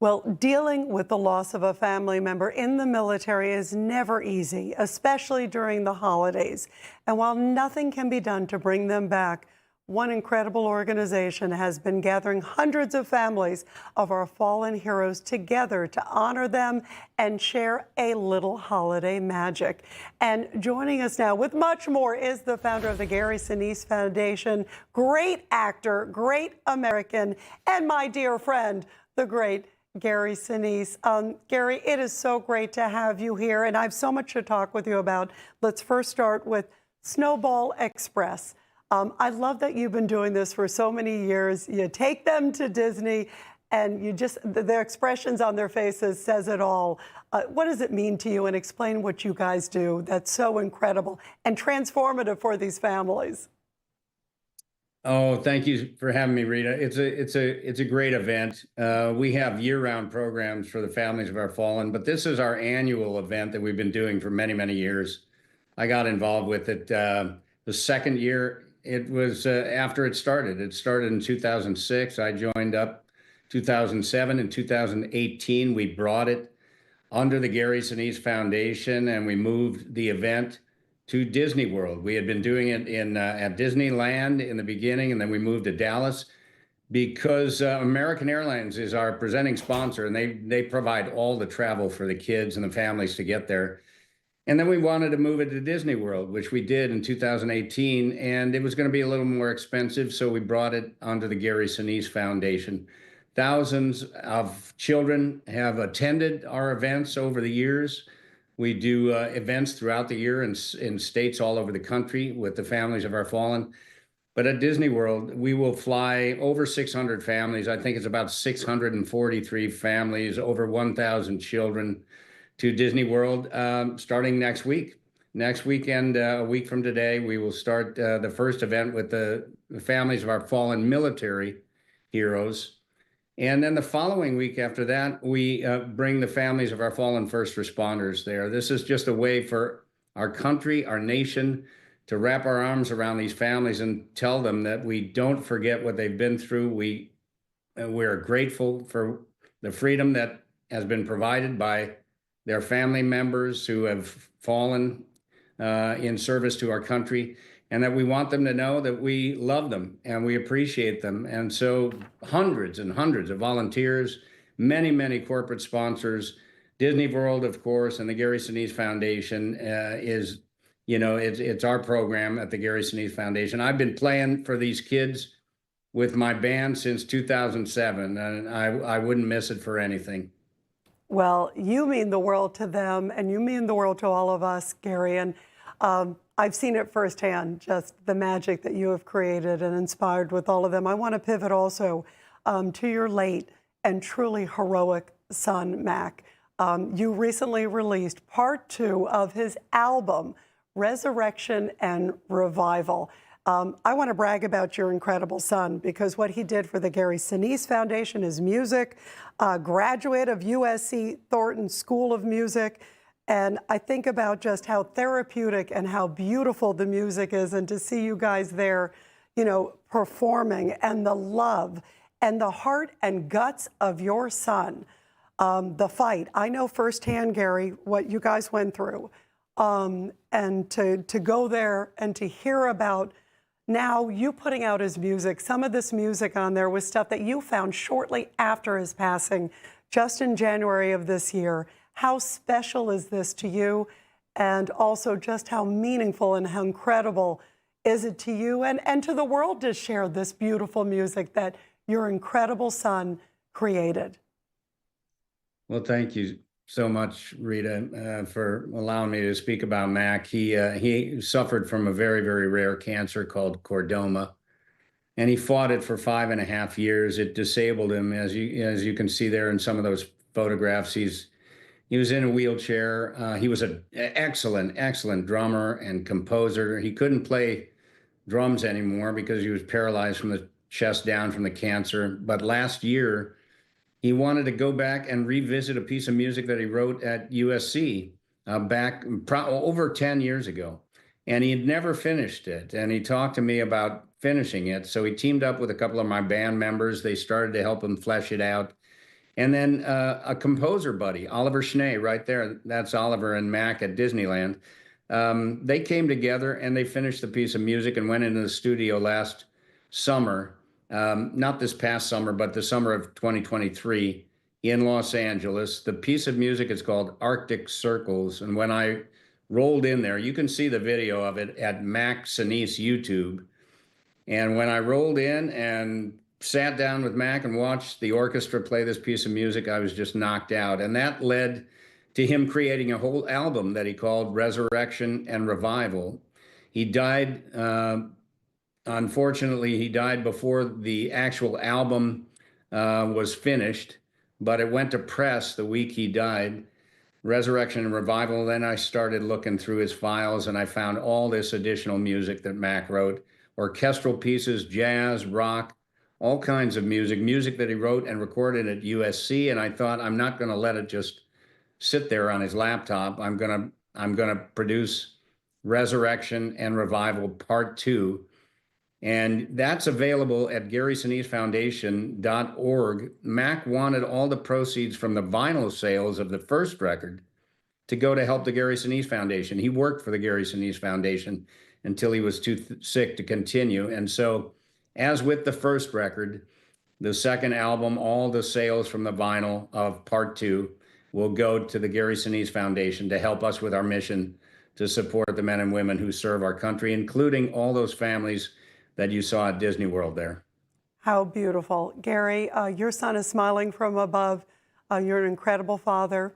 Well, dealing with the loss of a family member in the military is never easy, especially during the holidays. And while nothing can be done to bring them back, one incredible organization has been gathering hundreds of families of our fallen heroes together to honor them and share a little holiday magic. And joining us now with much more is the founder of the Gary Sinise Foundation, great actor, great American, and my dear friend, the great Gary Sinise. Gary, it is so great to have you here, and I have so much to talk with you about. Let's first start with Snowball Express. I love that you've been doing this for so many years. You take them to Disney, and you just, the expressions on their faces says it all. What does it mean to you? And explain what you guys do that's so incredible and transformative for these families. Oh, thank you for having me, Rita. It's a great event. We have year-round programs for the families of our fallen, but this is our annual event that we've been doing for many, many years. I got involved with it the second year. It was after it started. It started in 2006. I joined up 2007. In 2018, we brought it under the Gary Sinise Foundation, and we moved the event to Disney World. We had been doing it at Disneyland in the beginning, and then we moved to Dallas because American Airlines is our presenting sponsor, and they provide all the travel for the kids and the families to get there. And then we wanted to move it to Disney World, which we did in 2018, and it was going to be a little more expensive, so we brought it under the Gary Sinise Foundation. Thousands of children have attended our events over the years. We do events throughout the year in states all over the country with the families of our fallen. But at Disney World, we will fly over 600 families. I think it's about 643 families, over 1,000 children to Disney World starting next week. Next weekend, a week from today, we will start the first event with the families of our fallen military heroes. And then the following week after that, we bring the families of our fallen first responders there. This is just a way for our country, our nation, to wrap our arms around these families and tell them that we don't forget what they've been through. We're grateful for the freedom that has been provided by their family members who have fallen in service to our country, and that we want them to know that we love them and we appreciate them. And so hundreds and hundreds of volunteers, many, many corporate sponsors, Disney World, of course, and the Gary Sinise Foundation is, it's our program at the Gary Sinise Foundation. I've been playing for these kids with my band since 2007, and I wouldn't miss it for anything. Well, you mean the world to them, and you mean the world to all of us, Gary. And I've seen it firsthand, just the magic that you have created and inspired with all of them. I want to pivot also to your late and truly heroic son, Mac. You recently released part 2 of his album, Resurrection and Revival. I want to brag about your incredible son, because what he did for the Gary Sinise Foundation is music, graduate of USC Thornton School of Music. And I think about just how therapeutic and how beautiful the music is, and to see you guys there, performing, and the love and the heart and guts of your son, the fight. I know firsthand, Gary, what you guys went through, and to go there and to hear about now you putting out his music. Some of this music on there was stuff that you found shortly after his passing, just in January of this year. How special is this to you? And also just how meaningful and how incredible is it to you and to the world to share this beautiful music that your incredible son created? Well, thank you so much, Rita, for allowing me to speak about Mac. He suffered from a very, very rare cancer called chordoma, and he fought it for 5.5 years. It disabled him, as you can see there in some of those photographs. He was in a wheelchair. He was an excellent drummer and composer. He couldn't play drums anymore because he was paralyzed from the chest down from the cancer. But last year, he wanted to go back and revisit a piece of music that he wrote at USC back over 10 years ago. And he had never finished it. And he talked to me about finishing it. So he teamed up with a couple of my band members. They started to help him flesh it out. And then a composer buddy, Oliver Schnee, right there. That's Oliver and Mac at Disneyland. They came together and they finished the piece of music and went into the studio last summer, not this past summer, but the summer of 2023 in Los Angeles. The piece of music is called Arctic Circles. And when I rolled in there, you can see the video of it at Mac Sinise YouTube. And when I rolled in and sat down with Mac and watched the orchestra play this piece of music, I was just knocked out. And that led to him creating a whole album that he called Resurrection and Revival. He died, unfortunately, he died before the actual album was finished, but it went to press the week he died. Resurrection and Revival. Then I started looking through his files and I found all this additional music that Mac wrote, orchestral pieces, jazz, rock, all kinds of music that he wrote and recorded at USC. And I thought, I'm not going to let it just sit there on his laptop. I'm going to produce Resurrection and Revival Part 2. And that's available at GarySiniseFoundation.org. Mac wanted all the proceeds from the vinyl sales of the first record to go to help the Gary Sinise Foundation. He worked for the Gary Sinise Foundation until he was too sick to continue. And so, as with the first record, the second album, all the sales from the vinyl of Part 2 will go to the Gary Sinise Foundation to help us with our mission to support the men and women who serve our country, including all those families that you saw at Disney World there. How beautiful. Gary, your son is smiling from above. You're an incredible father.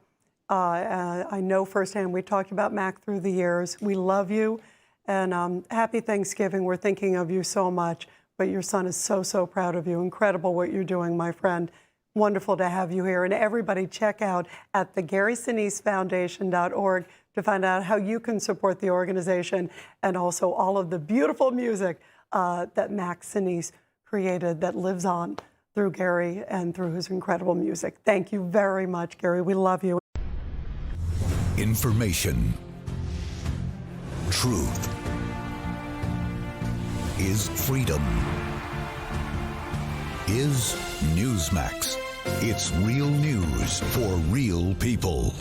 I know firsthand, we talked about Mac through the years. We love you, and happy Thanksgiving. We're thinking of you so much, but your son is so, so proud of you. Incredible what you're doing, my friend. Wonderful to have you here. And everybody check out at the GarySiniseFoundation.org to find out how you can support the organization and also all of the beautiful music that Mac Sinise created that lives on through Gary and through his incredible music. Thank you very much, Gary. We love you. Information. Truth is freedom. Is Newsmax. It's real news for real people.